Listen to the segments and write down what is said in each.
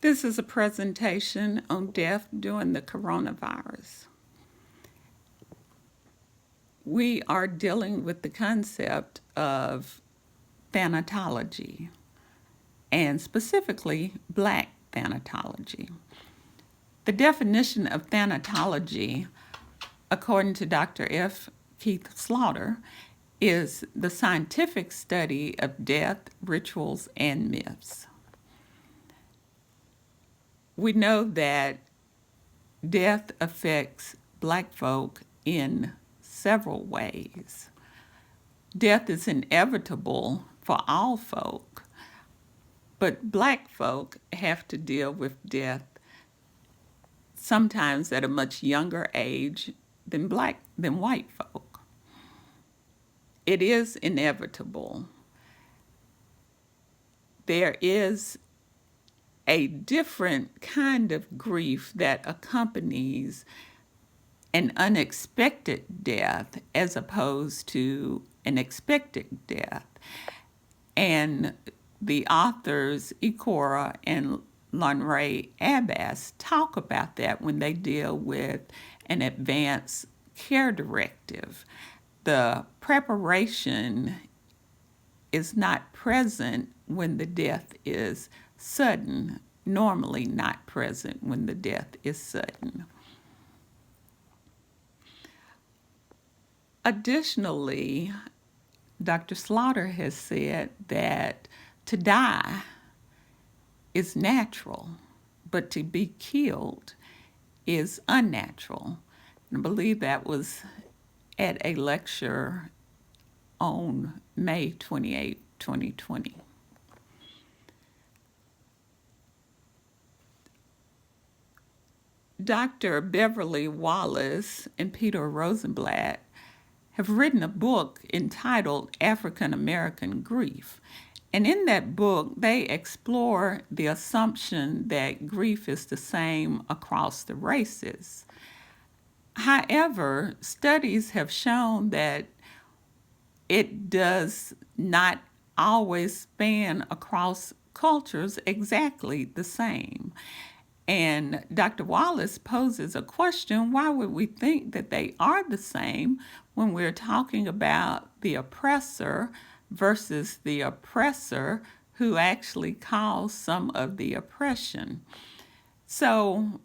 This is a presentation on death during the coronavirus. We are dealing with the concept of thanatology, and specifically Black thanatology. The definition of thanatology, according to Dr. F. Keith Slaughter, is the scientific study of death, rituals, and myths. We know that death affects Black folk in several ways. Death is inevitable for all folk, but Black folk have to deal with death sometimes at a much younger age than white folk. It is inevitable. There is a different kind of grief that accompanies an unexpected death as opposed to an expected death. And the authors Ikora and Lonray Abbas talk about that when they deal with an advance care directive. The preparation is not present when the death is sudden, normally not present when the death is sudden. Additionally, Dr. Slaughter has said that to die is natural, but to be killed is unnatural. And I believe that was at a lecture on May 28, 2020. Dr. Beverly Wallace and Peter Rosenblatt have written a book entitled African American Grief. And in that book, they explore the assumption that grief is the same across the races. However, studies have shown that it does not always span across cultures exactly the same. And Dr. Wallace poses a question, why would we think that they are the same when we're talking about the oppressor versus the oppressor who actually caused some of the oppression? So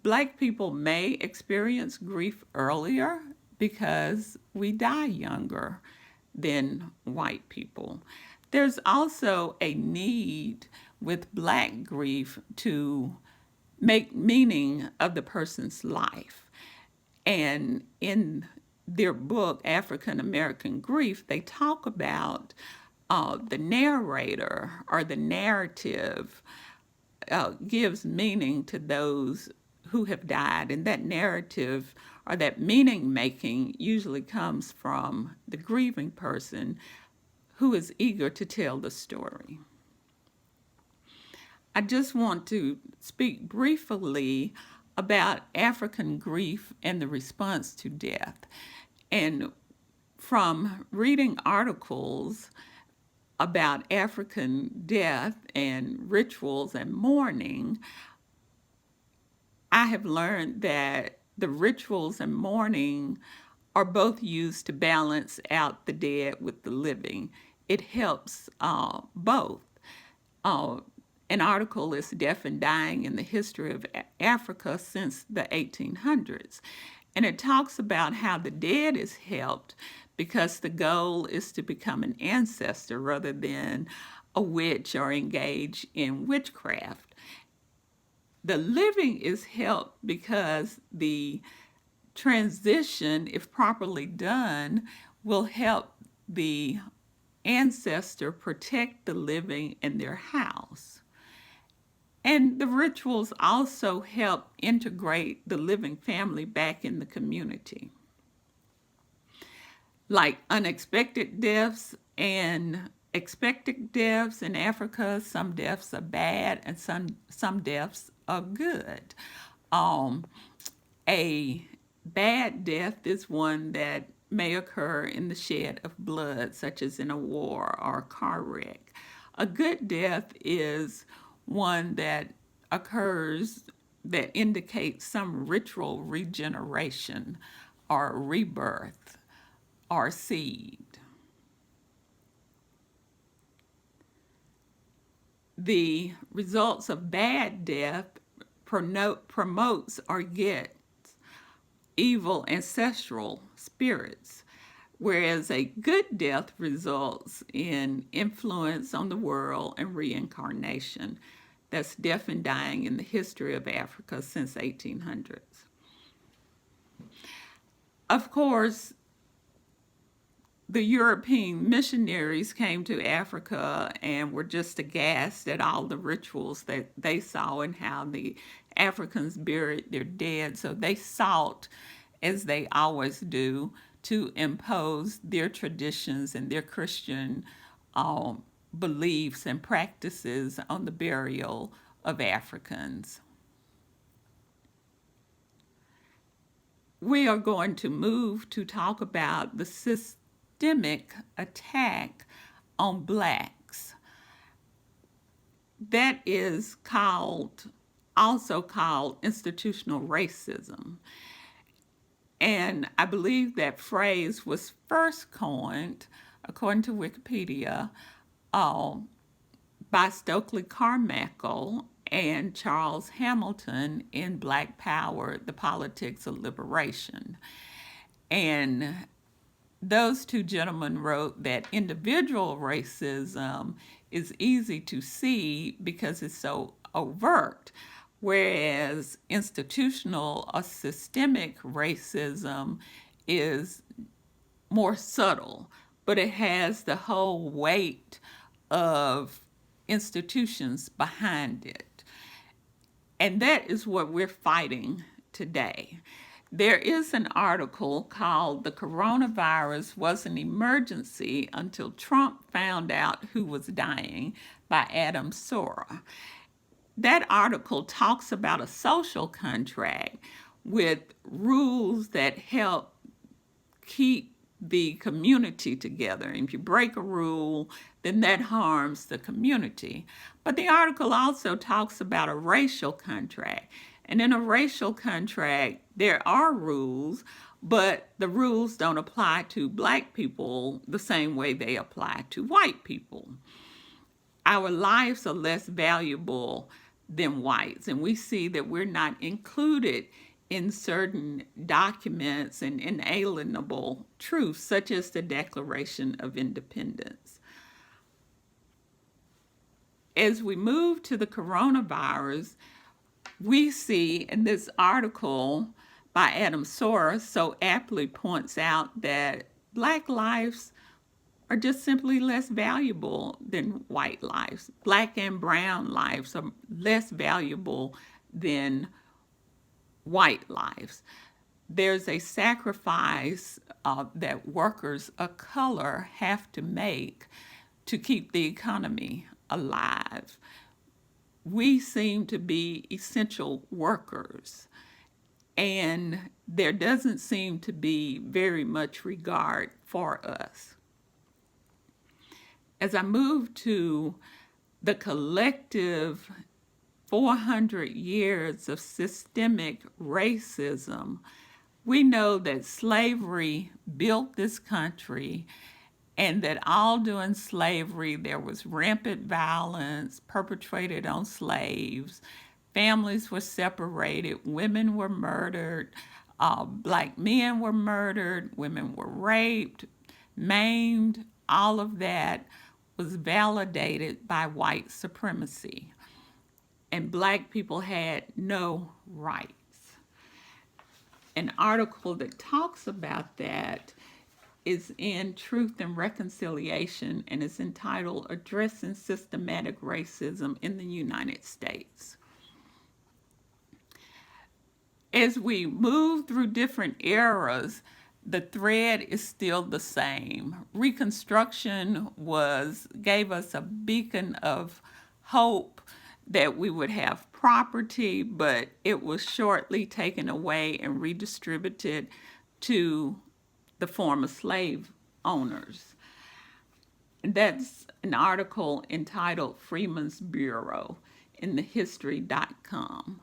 Black people may experience grief earlier because we die younger than white people. There's also a need with Black grief to make meaning of the person's life. And in their book, African American Grief, they talk about the narrator or the narrative gives meaning to those who have died. And that narrative or that meaning making usually comes from the grieving person who is eager to tell the story. I just want to speak briefly about African grief and the response to death. And from reading articles about African death and rituals and mourning, I have learned that the rituals and mourning are both used to balance out the dead with the living. It helps both. An article is Death and Dying in the History of Africa since the 1800s. And it talks about how the dead is helped because the goal is to become an ancestor rather than a witch or engage in witchcraft. The living is helped because the transition, if properly done, will help the ancestor protect the living and their house. And the rituals also help integrate the living family back in the community. Like unexpected deaths and expected deaths in Africa, some deaths are bad and some deaths are good. A bad death is one that may occur in the shed of blood, such as in a war or a car wreck. A good death is one that occurs that indicates some ritual regeneration or rebirth or seed. The results of bad death promotes or gets evil ancestral spirits, whereas a good death results in influence on the world and reincarnation. That's death and dying in the history of Africa since 1800s. Of course, the European missionaries came to Africa and were just aghast at all the rituals that they saw and how the Africans buried their dead. So they sought, as they always do, to impose their traditions and their Christian beliefs and practices on the burial of Africans. We are going to move to talk about the systemic attack on blacks. That is also called institutional racism. And I believe that phrase was first coined, according to Wikipedia, by Stokely Carmichael and Charles Hamilton in Black Power, The Politics of Liberation. And those two gentlemen wrote that individual racism is easy to see because it's so overt, whereas institutional or systemic racism is more subtle, but it has the whole weight of institutions behind it. And that is what we're fighting today. There is an article called "The Coronavirus Was an Emergency Until Trump Found Out Who Was Dying" by Adam Sora. That article talks about a social contract with rules that help keep the community together. And if you break a rule, then that harms the community. But the article also talks about a racial contract. And in a racial contract, there are rules, but the rules don't apply to Black people the same way they apply to white people. Our lives are less valuable than whites, and we see that we're not included in certain documents and inalienable truths, such as the Declaration of Independence. As we move to the coronavirus, we see in this article by Adam Sora so aptly points out that Black lives are just simply less valuable than white lives. Black and brown lives are less valuable than white lives. There's a sacrifice that workers of color have to make to keep the economy alive. We seem to be essential workers, and there doesn't seem to be very much regard for us. As I move to the collective 400 years of systemic racism, we know that slavery built this country, and that all during slavery there was rampant violence perpetrated on slaves. Families were separated, women were murdered, Black men were murdered, women were raped, maimed. All of that was validated by white supremacy, and Black people had no rights. An article that talks about that is in Truth and Reconciliation and is entitled "Addressing Systematic Racism in the United States." As we move through different eras, the thread is still the same. Reconstruction gave us a beacon of hope that we would have property, but it was shortly taken away and redistributed to the former slave owners. That's an article entitled Freeman's Bureau in thehistory.com.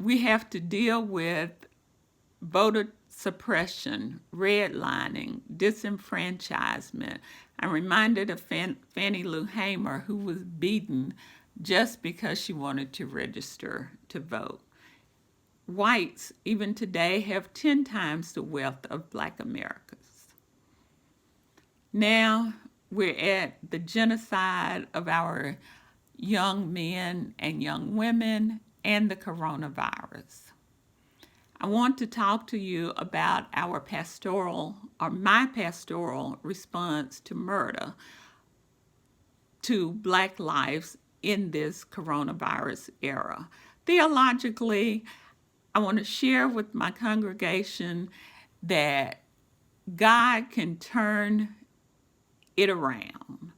We have to deal with voter suppression, redlining, disenfranchisement. I'm reminded of Fannie Lou Hamer, who was beaten just because she wanted to register to vote. Whites, even today, have 10 times the wealth of Black Americans. Now we're at the genocide of our young men and young women and the coronavirus. I want to talk to you about our pastoral, or my pastoral response to murder, to Black lives in this coronavirus era. Theologically, I want to share with my congregation that God can turn it around.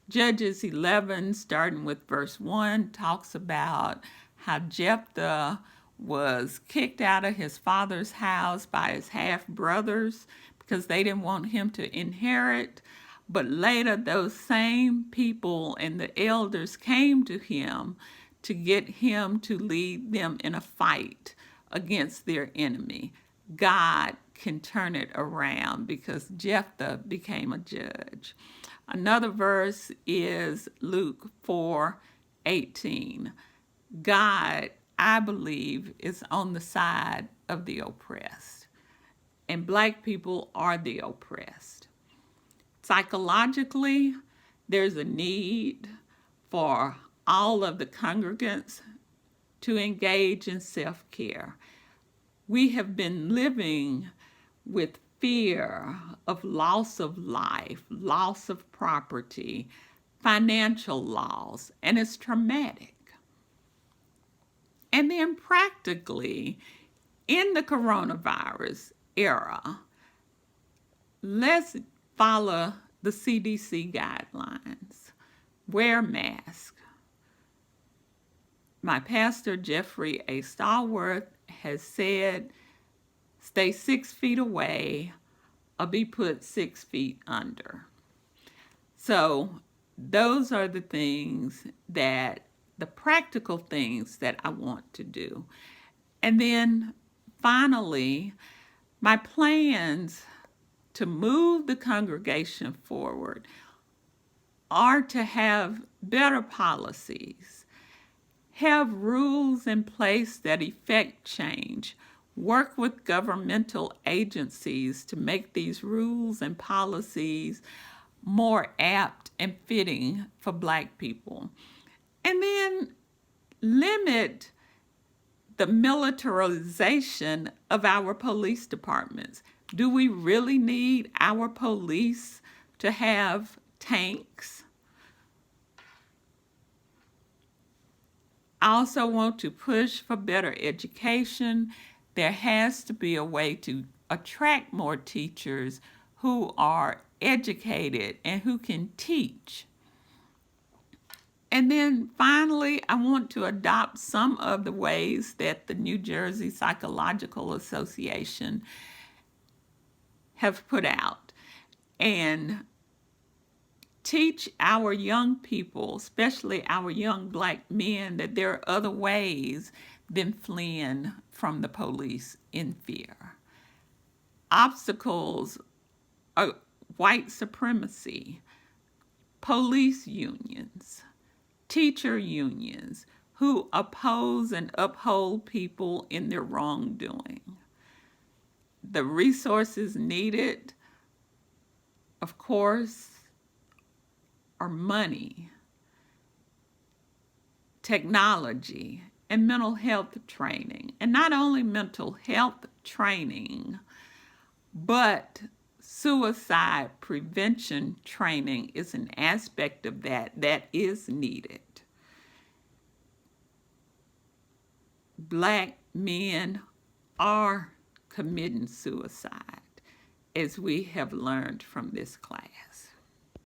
Judges 11, starting with verse 1, talks about how Jephthah was kicked out of his father's house by his half-brothers because they didn't want him to inherit. But later, those same people and the elders came to him to get him to lead them in a fight against their enemy. God can turn it around because Jephthah became a judge. Another verse is Luke 4:18. God, I believe, is on the side of the oppressed, and Black people are the oppressed. Psychologically, there's a need for all of the congregants to engage in self-care. We have been living with fear of loss of life, loss of property, financial loss, and it's traumatic. And then practically, in the coronavirus era, let's follow the CDC guidelines. Wear masks. My pastor, Jeffrey A. Stallworth, has said, stay 6 feet away or be put 6 feet under. So those are the things that, the practical things that I want to do. And then finally, my plans to move the congregation forward are to have better policies, have rules in place that effect change, work with governmental agencies to make these rules and policies more apt and fitting for Black people. And then limit the militarization of our police departments. Do we really need our police to have tanks? I also want to push for better education. There has to be a way to attract more teachers who are educated and who can teach. And then finally, I want to adopt some of the ways that the New Jersey Psychological Association have put out and teach our young people, especially our young Black men, that there are other ways than fleeing from the police in fear. Obstacles are white supremacy, police unions, teacher unions who oppose and uphold people in their wrongdoing. The resources needed, of course, are money, technology, and mental health training. And not only mental health training, but suicide prevention training is an aspect of that is needed. Black men are committing suicide, as we have learned from this class.